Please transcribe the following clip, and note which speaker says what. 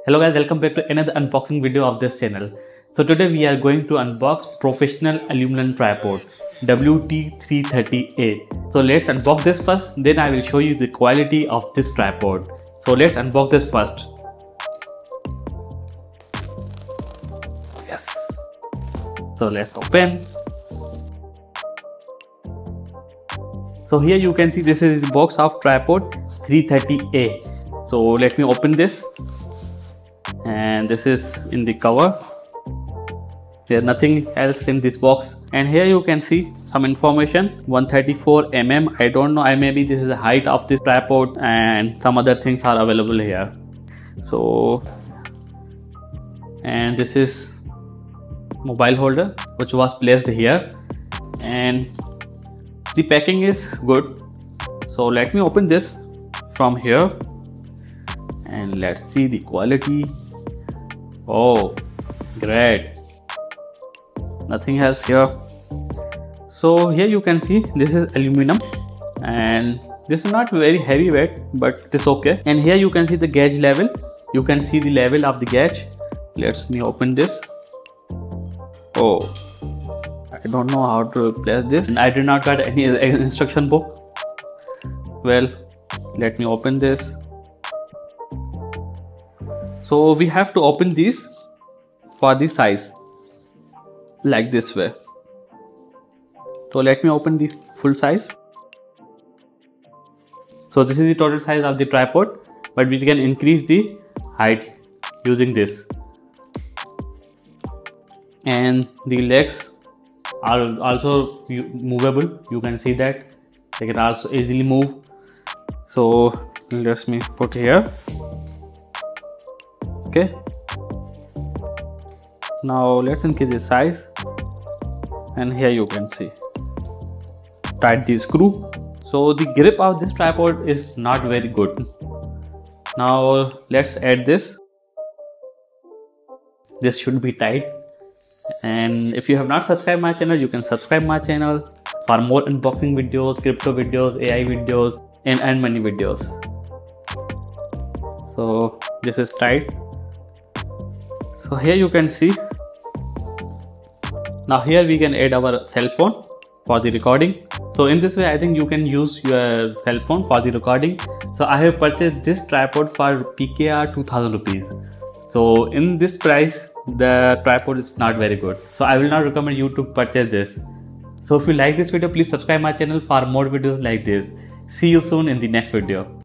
Speaker 1: Hello guys, welcome back to another unboxing video of this channel. So today we are going to unbox professional aluminum tripod WT330A. So let's unbox this first, then I will show you the quality of this tripod. So let's unbox this first. Yes. So let's open. So here you can see this is the box of tripod 330A. So let me open this. And this is in the cover. There's nothing else in this box, and here you can see some information. 134 mm. I don't know, maybe this is the height of this tripod, and some other things are available here. So, and this is mobile holder which was placed here, and the packing is good. So let me open this from here and let's see the quality. Oh, great. Nothing else here. So here you can see this is aluminum, and this is not very heavy weight, but it is okay. And here you can see the gauge level. You can see the level of the gauge. Let me open this. Oh, I don't know how to place this. I did not get any instruction book. Well, let me open this. So we have to open these for the size like this way. So let me open the full size. So this is the total size of the tripod, but we can increase the height using this. And the legs are also movable. You can see that they can also easily move. So let me put here. Okay, now let's increase the size, and here you can see tight the screw. So the grip of this tripod is not very good. Now let's add this. This should be tight. And if you have not subscribed my channel, you can subscribe my channel for more unboxing videos, crypto videos, AI videos, and many videos. So this is tight. So here you can see. Now here we can add our cell phone for the recording. So in this way I think you can use your cell phone for the recording. So I have purchased this tripod for PKR 2000 rupees. So in this price the tripod is not very good. So I will not recommend you to purchase this. So if you like this video, please subscribe my channel for more videos like this. See you soon in the next video.